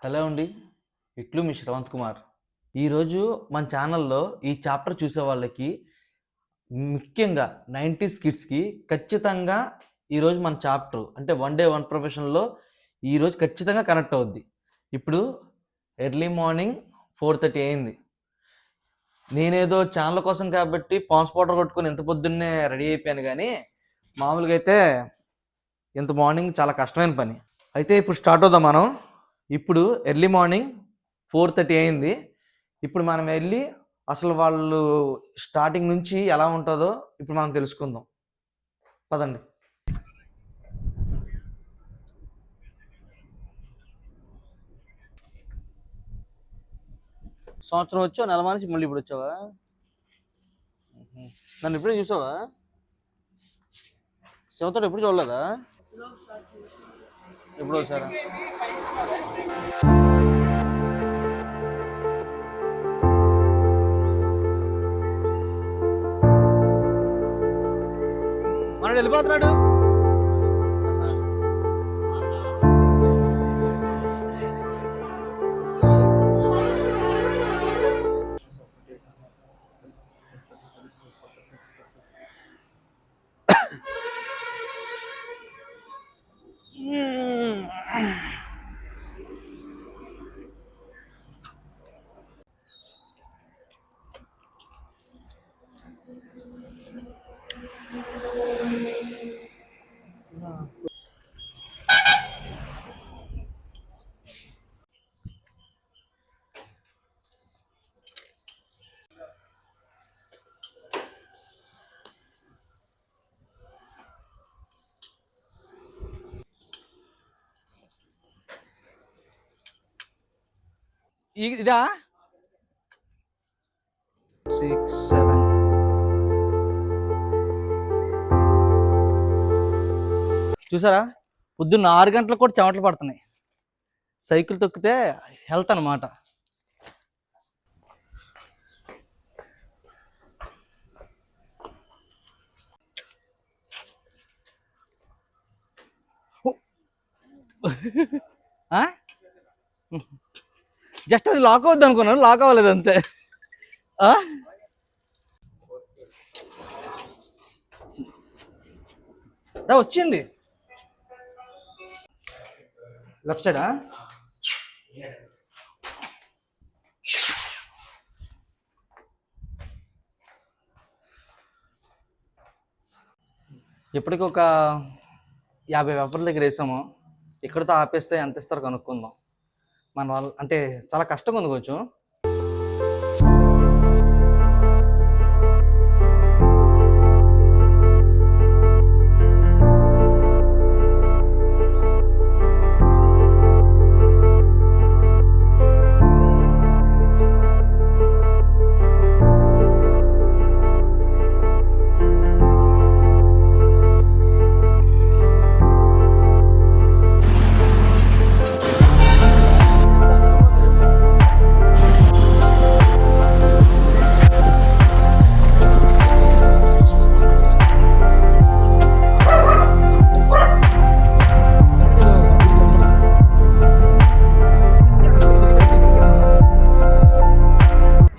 Hello అండి. ఇట్లు మీ శ్రవంత్ కుమార్. ఈరోజు మన ఛానల్లో ఈ చాప్టర్ చూసే వాళ్ళకి ముఖ్యంగా 90s కిడ్స్‌కి ఖచ్చితంగా ఈరోజు మన చాప్టర్ అంటే వన్ డే వన్ ప్రొఫెషన్‌లో ఈరోజు ఖచ్చితంగా కనెక్ట్ అవుద్ది. ఇప్పుడు ఎర్లీ మార్నింగ్ 4:30 అయింది. నేనేదో ఛానల్ కోసం కాబట్టి పాన్స్ పౌడర్ కొట్టుకొని ఇంత పొద్దున్నే రెడీ అయిపోయాను కానీ మామూలుగా అయితే ఇంత మార్నింగ్ చాలా కష్టమైన పని. అయితే ఇప్పుడు స్టార్ట్ అవుదాం మనం. ఇప్పుడు ఎర్లీ మార్నింగ్ 4:30 అయింది. ఇప్పుడు మనం వెళ్ళి అసలు వాళ్ళు స్టార్టింగ్ నుంచి ఎలా ఉంటుందో ఇప్పుడు మనం తెలుసుకుందాం. పదండి. సంవత్సరం వచ్చావు, నెల నుంచి మళ్ళీ ఇప్పుడు వచ్చావా? నన్ను ఎప్పుడే చూసావా? శివతో ఎప్పుడు చూడలేదా? ఎప్పుడు వచ్చారా? మనడు వెళ్ళిపోతున్నాడు. ఇదా 6, 7 చూసారా? పొద్దున్న 6 గంటలకు కూడా చెమటలు పడుతున్నాయి. సైకిల్ తొక్కితే హెల్త్ అన్నమాట. జస్ట్ అది లాక్ అవుద్ది అనుకున్నాను, లాక్ అవ్వలేదు అంతే. వచ్చింది లెఫ్ట్ సైడా? ఇప్పటికి ఒక 50 పేపర్ల దగ్గర వేసాము. ఇక్కడితో ఆపేస్తే ఎంత ఇస్తారో కనుక్కుందాం. మన వాళ్ళు అంటే చాలా కష్టంగా ఉంది కొంచెం.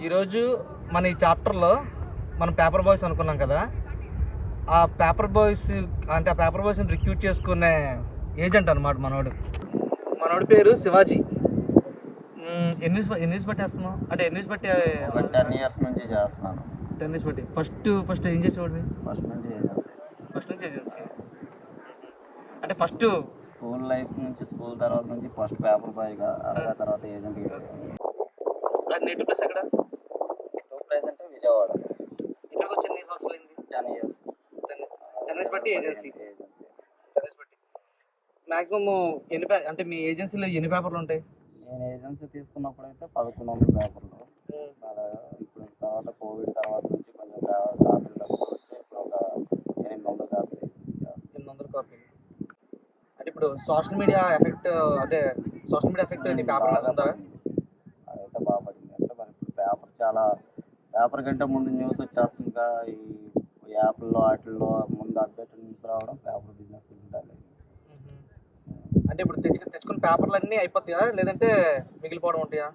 ఈరోజు మన ఈ చాప్టర్లో మనం పేపర్ బాయ్స్ అనుకున్నాం కదా, ఆ పేపర్ బాయ్స్ అంటే ఆ పేపర్ బాయ్స్ని రిక్రూట్ చేసుకునే ఏజెంట్ అనమాట మనోడి పేరు శివాజీ. ఎన్ని బట్టి వేస్తున్నావు అంటే ఎన్ని బట్టి? 10 years నుంచి చేస్తున్నాను. 10 years బట్టి. ఫస్ట్ ఏం చేసేవాడివి? ఫస్ట్ నుంచి ఏజెన్సీ అంటే ఫస్ట్ స్కూల్ లైఫ్ నుంచి, స్కూల్ తర్వాత నుంచి ఫస్ట్ పేపర్ బాయ్గా, అలాగే తర్వాత ఏజెంట్. నేటివ్ ప్లేస్ ఎక్కడ? ప్లేస్ అంటే విజయవాడ. ఇక్కడికి వచ్చి ఎన్ని సంవత్సరాలు అయింది? 10 years. 10 years బట్టి ఏజెన్సీ. 10 years బట్టి మ్యాక్సిమమ్ అంటే మీ ఏజెన్సీలో ఎన్ని పేపర్లు ఉంటాయి? నేను ఏజెన్సీ తీసుకున్నప్పుడు అయితే 1100 పేపర్లు. అలాగా ఇప్పుడు తర్వాత కోవిడ్ తర్వాత నుంచి కొంచెం కాపీలు తక్కువ వచ్చి ఇప్పుడు ఒక 800 కాపీలు. 800 కాపీలు. అంటే ఇప్పుడు సోషల్ మీడియా ఎఫెక్ట్ నీ పేపర్ మీద ఉందా? అదైతే బాగా పడింది. అంటే మరి ఇప్పుడు పేపర్ కంటే ముందు న్యూస్ వచ్చేస్తుంది. ఇంకా ఈ యాప్ల్లో వాటిల్లో ముందు అప్డేట్ న్యూస్ రావడం పేపర్ బిజినెస్ ఉండాలి. అంటే ఇప్పుడు తెచ్చుకున్న పేపర్లు అన్నీ అయిపోతాయా, లేదంటే మిగిలిపోవడం ఉంటాయా?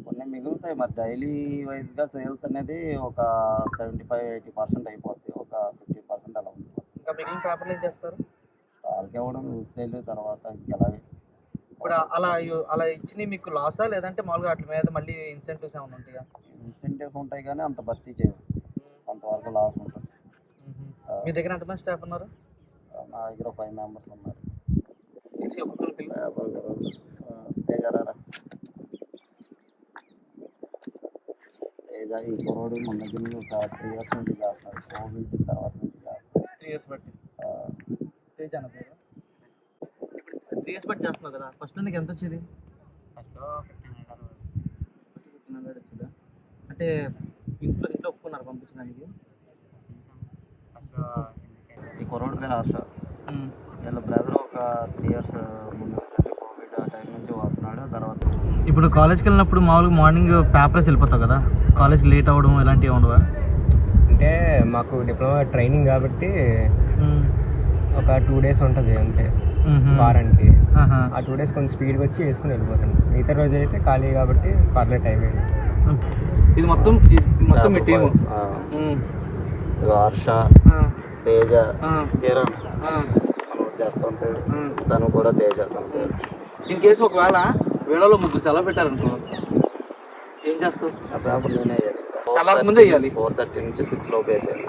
కొన్ని మిగులుతాయి. మరి డైలీ వైజ్గా సేల్స్ అనేది ఒక 75-80% అయిపోద్ది. ఒక 50% అలా ఉంటుంది. ఇంకా మిగిలిన పేపర్లు ఏం చేస్తారు? వాళ్ళకి ఇవ్వడం సేల్ తర్వాత ఇంకెలాగే ఇప్పుడు అలా ఇచ్చినవి మీకు లాసా, లేదంటే మామూలుగా వాటి మీద మళ్ళీ ఇన్సెంటివ్స్ ఏమైనా ఉంటాయా? ఇన్సెంటివ్స్ ఉంటాయి కానీ అంత భర్తీ చేయవు, అంతవరకు లాస్ ఉంటుంది. మీ దగ్గర ఎంతమంది స్టాఫ్ ఉన్నారు? నా దగ్గర 5 మెంబర్స్ ఉన్నారు. ఒక్కొక్కరికి తేజారా తేజ ఈ కుర్రోడు మన దగ్గర నుంచి ఒక 3 years నుంచి చేస్తున్నాడు. కోవిడ్ తర్వాత నుంచి చేస్తాడు. 3 years బట్టి తేజ అన్న పేరు. ఇప్పుడు 3 years బట్టి చేస్తున్నావు కదా, ఫస్ట్ నీకు ఎంత వచ్చేది? ఫస్ట్లో 1500 వచ్చిందా? అంటే ఇంట్లో ఒప్పుకున్నారు పంపించడానికి? ఈ కుర్రోడు పేరు హర్ష. వీళ్ళ బ్రదర్ ఒక 3 years ముందు కోవిడ్ ఆ టైం నుంచి వస్తున్నాడు. తర్వాత ఇప్పుడు కాలేజ్కి వెళ్ళినప్పుడు మామూలుగా మార్నింగ్ పేపర్స్ వెళ్ళిపోతావు కదా, కాలేజ్ లేట్ అవ్వడం ఇలాంటివి ఉండవా? అంటే మాకు డిప్లొమా ట్రైనింగ్ కాబట్టి ఒక 2 days ఉంటుంది అంతే వారానికి. ఆ 2 days కొంచెం స్పీడ్గా వచ్చి వేసుకుని వెళ్ళిపోతాను. మిగతా రోజు అయితే ఖాళీ కాబట్టి పర్లేదు టైం అయింది. ఇది మొత్తం మీ టీము? హర్ష, తేజ, కిరణ్ చేస్తుంటే తను కూడా తేజ. ఇన్ కేసు ఒకవేళ వీళ్ళలో ముగ్గురు సెలవు పెట్టారనుకో ఏం చేస్తావు? ఆ పేపర్ నేనే ముందే వేయాలి. 4:30 నుంచి 6 లోపు వేసాను.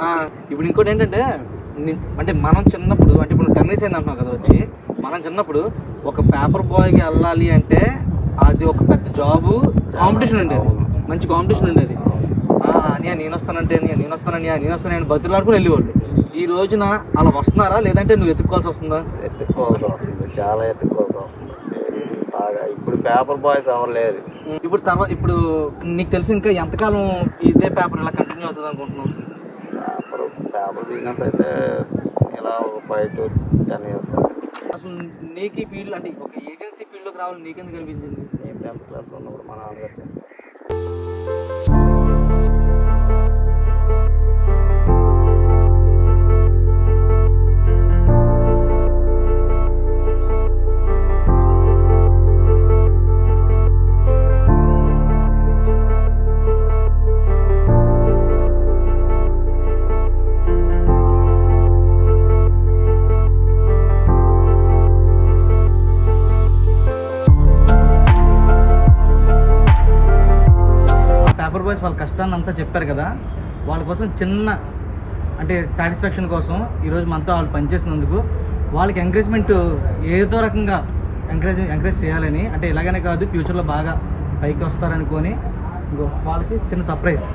ఇప్పుడు ఇంకోటి ఏంటంటే, అంటే మనం చిన్నప్పుడు, అంటే ఇప్పుడు 10 years అయింది అంటున్నావు కదా వచ్చి, మనం చిన్నప్పుడు ఒక పేపర్ బాయ్కి వెళ్ళాలి అంటే అది ఒక పెద్ద జాబు, కాంపిటీషన్ ఉండేది, మంచి కాంపిటీషన్ ఉండేది. నేను వస్తానని బతులాడుకుని వెళ్ళేవాళ్ళు. ఈ రోజున అలా వస్తున్నారా, లేదంటే నువ్వు ఎత్తుక్కోవాల్సి వస్తుందా? ఎత్తుక్కోవాల్సి వస్తుంది, చాలా ఎత్తుక్కోవాల్సి వస్తుంది బాగా. ఇప్పుడు పేపర్ బాయ్స్ ఎవరు లేదు. ఇప్పుడు నీకు తెలిసి ఇంకా ఎంతకాలం ఇదే పేపర్ ఇలా కంటిన్యూ అవుతుంది అనుకుంటున్నావు? పేపర్ బిజినెస్ అయితే ఇలా 5 to 10 years. అసలు నీకు ఈ ఫీల్డ్, అంటే ఒక ఏజెన్సీ ఫీల్డ్లోకి రావాలి నీకెందుకు అనిపించింది? నేను 10th క్లాస్లో ఉన్నప్పుడు మా నాన్నగారు చెప్పారు. పేపర్ బాయ్స్ వాళ్ళ కష్టాన్ని అంతా చెప్పారు కదా, వాళ్ళ కోసం చిన్న అంటే సాటిస్ఫాక్షన్ కోసం ఈరోజు మనతో వాళ్ళు పనిచేసినందుకు వాళ్ళకి ఎంకరేజ్మెంట్ ఏదో రకంగా ఎంకరేజ్ చేయాలని, అంటే ఇలాగనే కాదు ఫ్యూచర్లో బాగా పైకి వస్తారనుకొని వాళ్ళకి చిన్న సర్ప్రైజ్.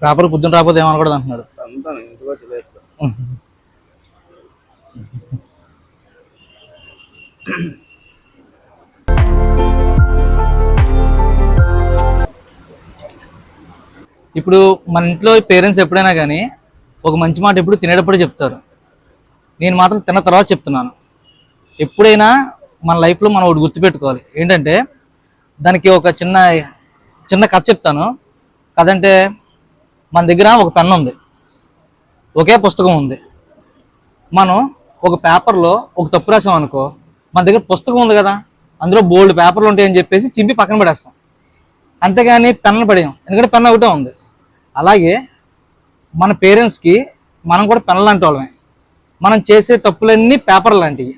పేపర్ పొద్దున రాకపోతే ఏమనకూడదు అంటున్నాడు. ఇప్పుడు మన ఇంట్లో పేరెంట్స్ ఎప్పుడైనా కానీ ఒక మంచి మాట ఎప్పుడు తినేటప్పుడు చెప్తారు. నేను మాత్రం తిన్న తర్వాత చెప్తున్నాను. ఎప్పుడైనా మన లైఫ్లో మనం ఒకటి గుర్తుపెట్టుకోవాలి. ఏంటంటే దానికి ఒక చిన్న కథ చెప్తాను. కథ అంటే, మన దగ్గర ఒక పెన్ ఉంది, ఒకే పుస్తకం ఉంది. మనం ఒక పేపర్లో ఒక తప్పు రాసాం అనుకో, మన దగ్గర పుస్తకం ఉంది కదా, అందులో బోల్డ్ పేపర్లు ఉంటాయని చెప్పేసి చింపి పక్కన పడేస్తాం. అంతేగాని పెన్ను పడేయం, ఎందుకంటే పెన్ ఒకటే ఉంది. అలాగే మన పేరెంట్స్కి మనం కూడా పెన్ లాంటి వాళ్ళమే. మనం చేసే తప్పులన్నీ పేపర్ లాంటివి.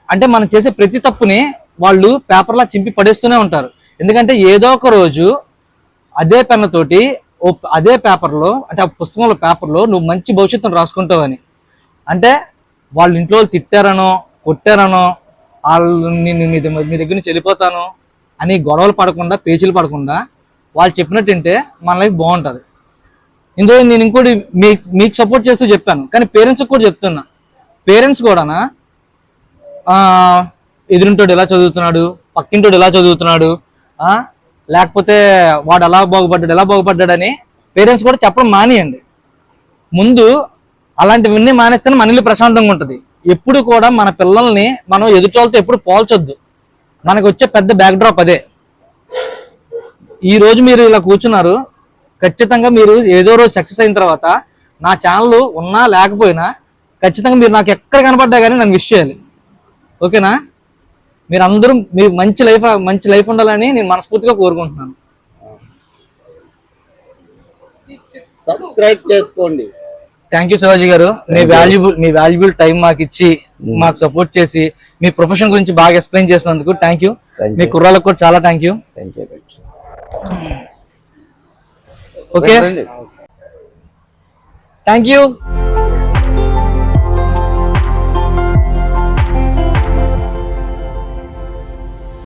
అంటే మనం చేసే ప్రతి తప్పుని వాళ్ళు పేపర్లా చింపి పడేస్తూనే ఉంటారు. ఎందుకంటే ఏదో ఒక రోజు అదే పెన్నుతోటి అదే పేపర్లో, అంటే ఆ పుస్తకంలో పేపర్లో నువ్వు మంచి భవిష్యత్తును రాసుకుంటావని. అంటే వాళ్ళ ఇంట్లో తిట్టారనో కొట్టారనో వాళ్ళు మీ దగ్గర నుంచి వెళ్ళిపోతాను అని గొడవలు పడకుండా, పేచీలు పడకుండా వాళ్ళు చెప్పినట్టు వింటే మన లైఫ్ బాగుంటుంది. ఇందులో నేను ఇంకోటి మీకు సపోర్ట్ చేస్తూ చెప్పాను, కానీ పేరెంట్స్కి కూడా చెప్తున్నా. పేరెంట్స్ కూడానా ఎదురింటోడు ఎలా చదువుతున్నాడు, పక్కింటోడు ఎలా చదువుతున్నాడు, లేకపోతే వాడు ఎలా బాగుపడ్డాడని పేరెంట్స్ కూడా చెప్పడం మానేయండి. ముందు అలాంటివన్నీ మానేస్తేనే మన ఇల్లు ప్రశాంతంగా ఉంటుంది. ఎప్పుడు కూడా మన పిల్లల్ని మనం ఎదుటోళ్ళతో ఎప్పుడు పోల్చొద్దు. మనకు వచ్చే పెద్ద బ్యాక్ డ్రాప్ అదే. ఈ రోజు మీరు ఇలా కూర్చున్నారు, ఖచ్చితంగా మీరు ఏదో రోజు సక్సెస్ అయిన తర్వాత నా ఛానల్ ఉన్నా లేకపోయినా ఖచ్చితంగా మీరు నాకు ఎక్కడ కనపడ్డా కానీ నన్ను విష్ చేయాలి. ఓకేనా? మీరు అందరూ మీరు మంచి లైఫ్ ఉండాలని నేను మనస్ఫూర్తిగా కోరుకుంటున్నాను. సబ్స్క్రైబ్ చేసుకోండి. థ్యాంక్ యూ శివాజీ గారు. మీ వాల్యుబుల్ టైం మాకు ఇచ్చి మాకు సపోర్ట్ చేసి మీ ప్రొఫెషన్ గురించి బాగా ఎక్స్ప్లెయిన్ చేసినందుకు థ్యాంక్ యూ. మీ కుర్రాలకు కూడా చాలా thank you. Okay, thank you.